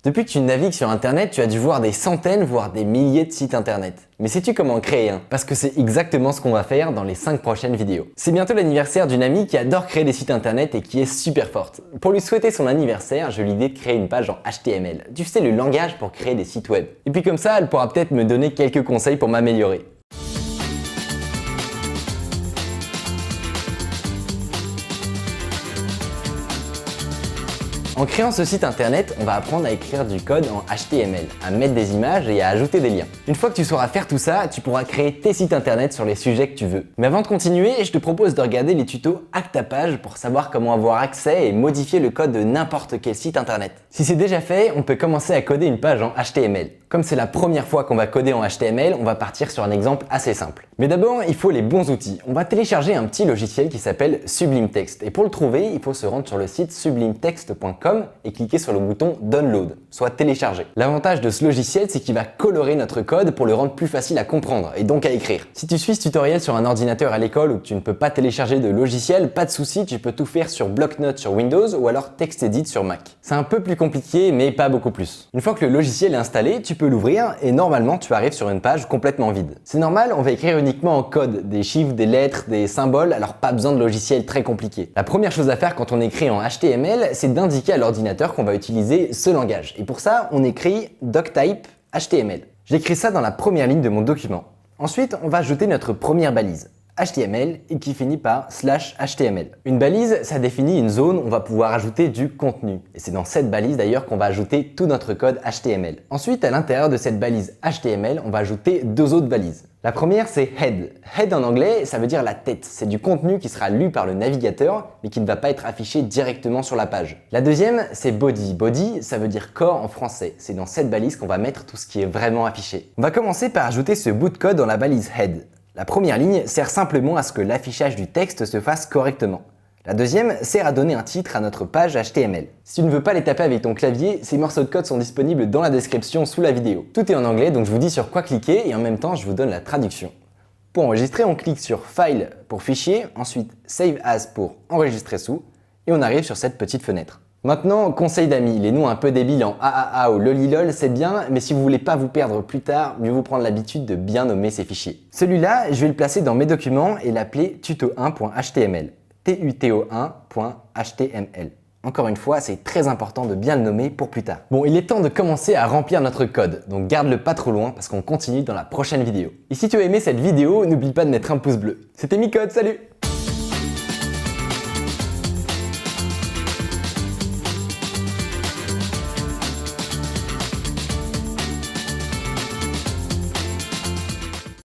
Depuis que tu navigues sur internet, tu as dû voir des centaines, voire des milliers de sites internet. Mais sais-tu comment en créer un? Parce que c'est exactement ce qu'on va faire dans les 5 prochaines vidéos. C'est bientôt l'anniversaire d'une amie qui adore créer des sites internet et qui est super forte. Pour lui souhaiter son anniversaire, j'ai eu l'idée de créer une page en HTML. Tu sais, le langage pour créer des sites web. Et puis comme ça, elle pourra peut-être me donner quelques conseils pour m'améliorer. En créant ce site internet, on va apprendre à écrire du code en HTML, à mettre des images et à ajouter des liens. Une fois que tu sauras faire tout ça, tu pourras créer tes sites internet sur les sujets que tu veux. Mais avant de continuer, je te propose de regarder les tutos Hack ta page pour savoir comment avoir accès et modifier le code de n'importe quel site internet. Si c'est déjà fait, on peut commencer à coder une page en HTML. Comme c'est la première fois qu'on va coder en HTML, on va partir sur un exemple assez simple. Mais d'abord, il faut les bons outils. On va télécharger un petit logiciel qui s'appelle Sublime Text. Et pour le trouver, il faut se rendre sur le site sublimetext.com et cliquer sur le bouton Download, soit télécharger. L'avantage de ce logiciel, c'est qu'il va colorer notre code pour le rendre plus facile à comprendre et donc à écrire. Si tu suis ce tutoriel sur un ordinateur à l'école ou que tu ne peux pas télécharger de logiciel, pas de souci, tu peux tout faire sur Bloc-Notes sur Windows ou alors TextEdit sur Mac. C'est un peu plus compliqué, mais pas beaucoup plus. Une fois que le logiciel est installé, tu peux l'ouvrir et normalement tu arrives sur une page complètement vide. C'est normal, on va écrire uniquement en code, des chiffres, des lettres, des symboles, alors pas besoin de logiciel très compliqué. La première chose à faire quand on écrit en HTML, c'est d'indiquer à l'ordinateur qu'on va utiliser ce langage. Et pour ça, on écrit doctype HTML. J'écris ça dans la première ligne de mon document. Ensuite, on va ajouter notre première balise. HTML et qui finit par /HTML. Une balise, ça définit une zone où on va pouvoir ajouter du contenu. Et c'est dans cette balise d'ailleurs qu'on va ajouter tout notre code HTML. Ensuite, à l'intérieur de cette balise HTML, on va ajouter deux autres balises. La première, c'est head. Head en anglais, ça veut dire la tête. C'est du contenu qui sera lu par le navigateur, mais qui ne va pas être affiché directement sur la page. La deuxième, c'est body. Body, ça veut dire corps en français. C'est dans cette balise qu'on va mettre tout ce qui est vraiment affiché. On va commencer par ajouter ce bout de code dans la balise head. La première ligne sert simplement à ce que l'affichage du texte se fasse correctement. La deuxième sert à donner un titre à notre page HTML. Si tu ne veux pas les taper avec ton clavier, ces morceaux de code sont disponibles dans la description sous la vidéo. Tout est en anglais, donc je vous dis sur quoi cliquer et en même temps je vous donne la traduction. Pour enregistrer, on clique sur File pour fichier, ensuite Save As pour enregistrer sous et on arrive sur cette petite fenêtre. Maintenant, conseil d'amis, les noms un peu débiles en AAA ou LOLILOL, c'est bien, mais si vous voulez pas vous perdre plus tard, mieux vous prendre l'habitude de bien nommer ces fichiers. Celui-là, je vais le placer dans mes documents et l'appeler tuto1.html. tuto1.html. Encore une fois, c'est très important de bien le nommer pour plus tard. Bon, il est temps de commencer à remplir notre code, donc garde-le pas trop loin parce qu'on continue dans la prochaine vidéo. Et si tu as aimé cette vidéo, n'oublie pas de mettre un pouce bleu. C'était Micode, salut!